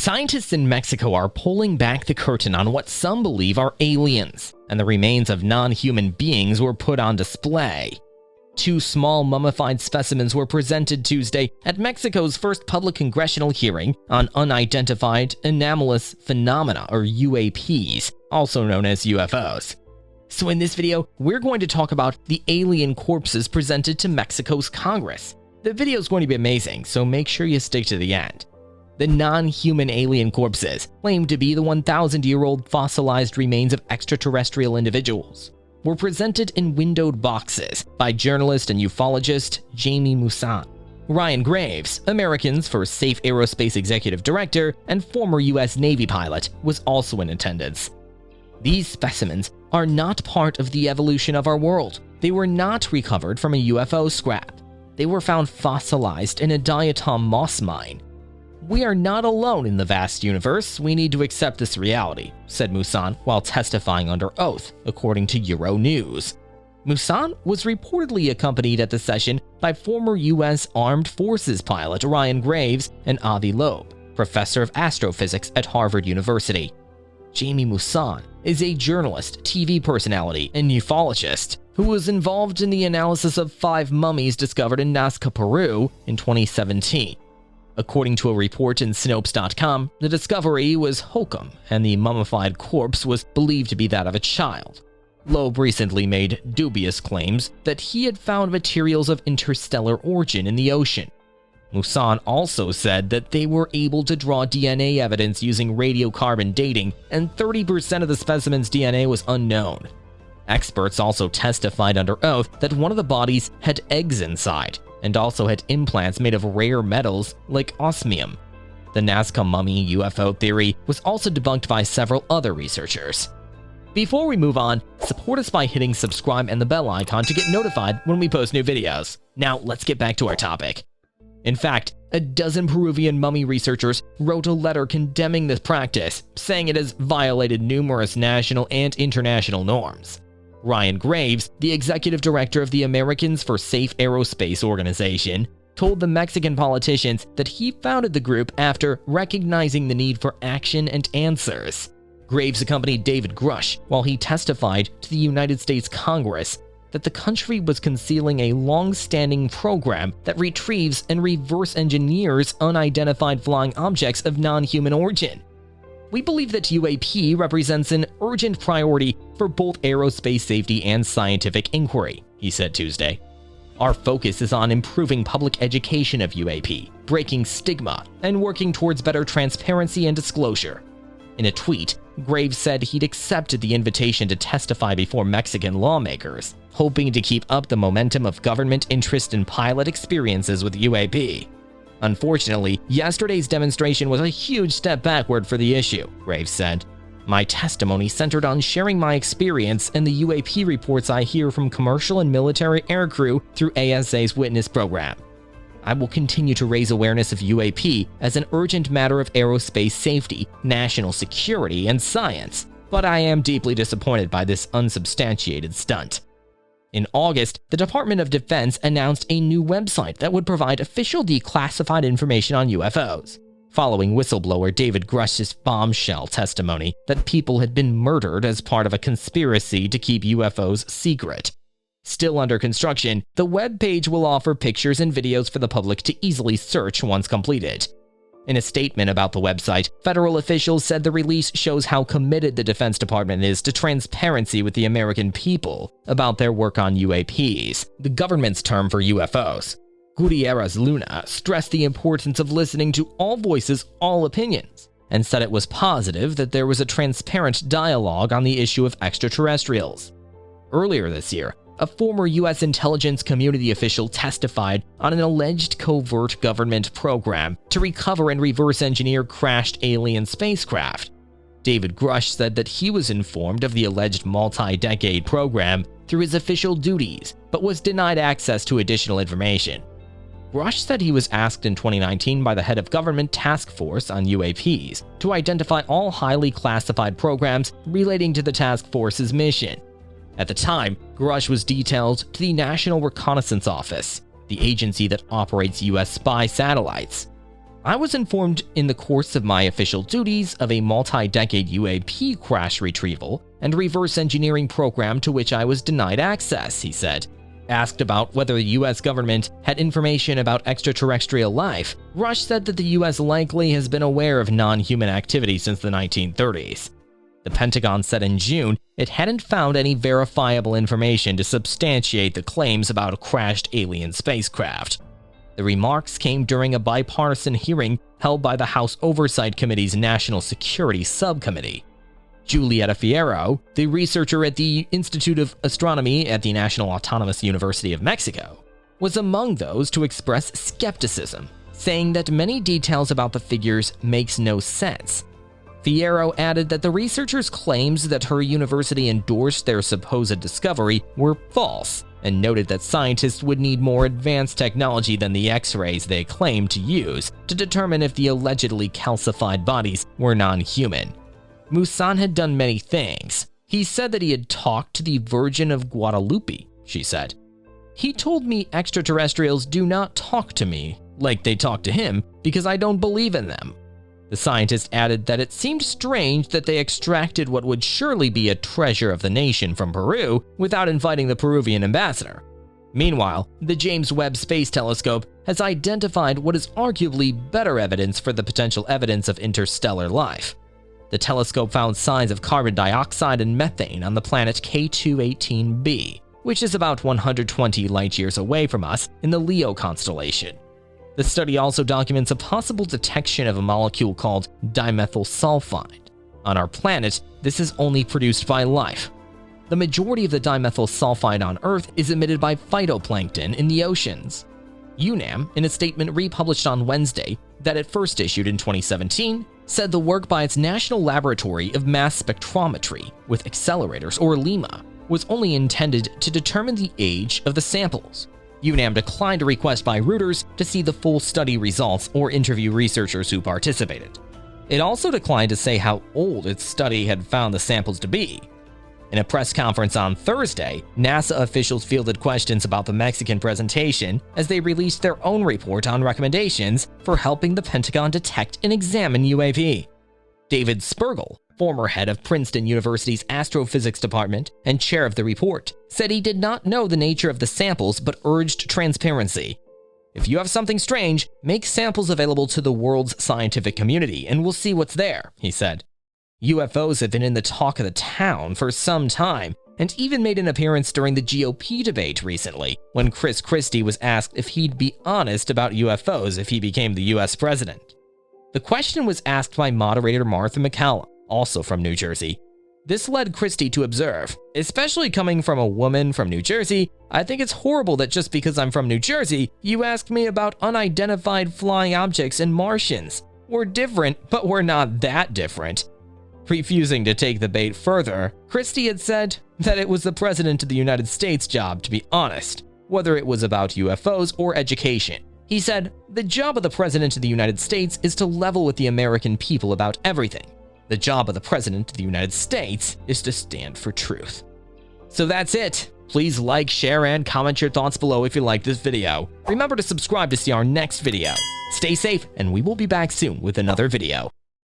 Scientists in Mexico are pulling back the curtain on what some believe are aliens, and the remains of non-human beings were put on display. 2 small mummified specimens were presented Tuesday at Mexico's first public congressional hearing on unidentified anomalous phenomena, or UAPs, also known as UFOs. So in this video, we're going to talk about the alien corpses presented to Mexico's Congress. The video is going to be amazing, so make sure you stick to the end. The non-human alien corpses, claimed to be the 1,000-year-old fossilized remains of extraterrestrial individuals, were presented in windowed boxes by journalist and ufologist Jamie Maussan. Ryan Graves, Americans for Safe Aerospace Executive Director and former U.S. Navy pilot, was also in attendance. These specimens are not part of the evolution of our world. They were not recovered from a UFO scrap. They were found fossilized in a diatom moss mine. "We are not alone in the vast universe. We need to accept this reality," said Maussan while testifying under oath, according to Euronews. Maussan was reportedly accompanied at the session by former U.S. Armed Forces pilot Ryan Graves and Avi Loeb, professor of astrophysics at Harvard University. Jamie Maussan is a journalist, TV personality, and ufologist who was involved in the analysis of 5 mummies discovered in Nazca, Peru in 2017. According to a report in Snopes.com, the discovery was hokum, and the mummified corpse was believed to be that of a child. Loeb recently made dubious claims that he had found materials of interstellar origin in the ocean. Maussan also said that they were able to draw DNA evidence using radiocarbon dating, and 30% of the specimen's DNA was unknown. Experts also testified under oath that one of the bodies had eggs inside, and also had implants made of rare metals like osmium. The Nazca mummy UFO theory was also debunked by several other researchers. Before we move on, support us by hitting subscribe and the bell icon to get notified when we post new videos. Now let's get back to our topic. In fact, a dozen Peruvian mummy researchers wrote a letter condemning this practice, saying it has violated numerous national and international norms. Ryan Graves, the executive director of the Americans for Safe Aerospace organization, told the Mexican politicians that he founded the group after recognizing the need for action and answers. Graves accompanied David Grush while he testified to the United States Congress that the country was concealing a long-standing program that retrieves and reverse engineers unidentified flying objects of non-human origin. "We believe that UAP represents an urgent priority for both aerospace safety and scientific inquiry," he said Tuesday. "Our focus is on improving public education of UAP, breaking stigma, and working towards better transparency and disclosure." In a tweet, Graves said he'd accepted the invitation to testify before Mexican lawmakers, hoping to keep up the momentum of government interest in pilot experiences with UAP. "Unfortunately, yesterday's demonstration was a huge step backward for the issue," Graves said. "My testimony centered on sharing my experience and the UAP reports I hear from commercial and military aircrew through ASA's Witness program. I will continue to raise awareness of UAP as an urgent matter of aerospace safety, national security, and science, but I am deeply disappointed by this unsubstantiated stunt." In August, the Department of Defense announced a new website that would provide official declassified information on UFOs, following whistleblower David Grush's bombshell testimony that people had been murdered as part of a conspiracy to keep UFOs secret. Still under construction, the web page will offer pictures and videos for the public to easily search once completed. In a statement about the website, federal officials said the release shows how committed the Defense Department is to transparency with the American people about their work on UAPs, the government's term for UFOs. Gutierrez Luna stressed the importance of listening to all voices, all opinions, and said it was positive that there was a transparent dialogue on the issue of extraterrestrials. Earlier this year, a former U.S. intelligence community official testified on an alleged covert government program to recover and reverse engineer crashed alien spacecraft. David Grush said that he was informed of the alleged multi-decade program through his official duties, but was denied access to additional information. Grush said he was asked in 2019 by the head of government task force on UAPs to identify all highly classified programs relating to the task force's mission. At the time, Grush was detailed to the National Reconnaissance Office, the agency that operates U.S. spy satellites. I was informed in the course of my official duties of a multi-decade UAP crash retrieval and reverse engineering program to which I was denied access, he said. Asked about whether the US government had information about extraterrestrial life, Rush said that the US likely has been aware of non-human activity since the 1930s. The Pentagon said in June it hadn't found any verifiable information to substantiate the claims about a crashed alien spacecraft. The remarks came during a bipartisan hearing held by the House Oversight Committee's National Security Subcommittee. Julieta Fierro, the researcher at the Institute of Astronomy at the National Autonomous University of Mexico, was among those to express skepticism, saying that many details about the figures makes no sense. Fierro added that the researchers' claims that her university endorsed their supposed discovery were false, and noted that scientists would need more advanced technology than the X-rays they claimed to use to determine if the allegedly calcified bodies were non-human. Musan had done many things. He said that he had talked to the Virgin of Guadalupe, she said. He told me extraterrestrials do not talk to me like they talk to him because I don't believe in them. The scientist added that it seemed strange that they extracted what would surely be a treasure of the nation from Peru without inviting the Peruvian ambassador. Meanwhile, the James Webb Space Telescope has identified what is arguably better evidence for the potential evidence of interstellar life. The telescope found signs of carbon dioxide and methane on the planet K218b, which is about 120 light-years away from us in the Leo constellation. The study also documents a possible detection of a molecule called dimethyl sulfide. On our planet, this is only produced by life. The majority of the dimethyl sulfide on Earth is emitted by phytoplankton in the oceans. UNAM, in a statement republished on Wednesday that it first issued in 2017, said the work by its National Laboratory of Mass Spectrometry with Accelerators, or LIMA, was only intended to determine the age of the samples. UNAM declined a request by Reuters to see the full study results or interview researchers who participated. It also declined to say how old its study had found the samples to be. In a press conference on Thursday, NASA officials fielded questions about the Mexican presentation as they released their own report on recommendations for helping the Pentagon detect and examine UAP. David Spergel, former head of Princeton University's astrophysics department and chair of the report, said he did not know the nature of the samples but urged transparency. If you have something strange, make samples available to the world's scientific community and we'll see what's there, he said. UFOs have been in the talk of the town for some time and even made an appearance during the GOP debate recently when Chris Christie was asked if he'd be honest about UFOs if he became the US president. The question was asked by moderator Martha McCallum, also from New Jersey. This led Christie to observe, especially coming from a woman from New Jersey, I think it's horrible that just because I'm from New Jersey, you asked me about unidentified flying objects and Martians. We're different, but we're not that different. Refusing to take the bait further, Christie had said that it was the President of the United States' job to be honest, whether it was about UFOs or education. He said, "The job of the President of the United States is to level with the American people about everything. The job of the President of the United States is to stand for truth." So that's it. Please like, share, and comment your thoughts below if you liked this video. Remember to subscribe to see our next video. Stay safe, and we will be back soon with another video.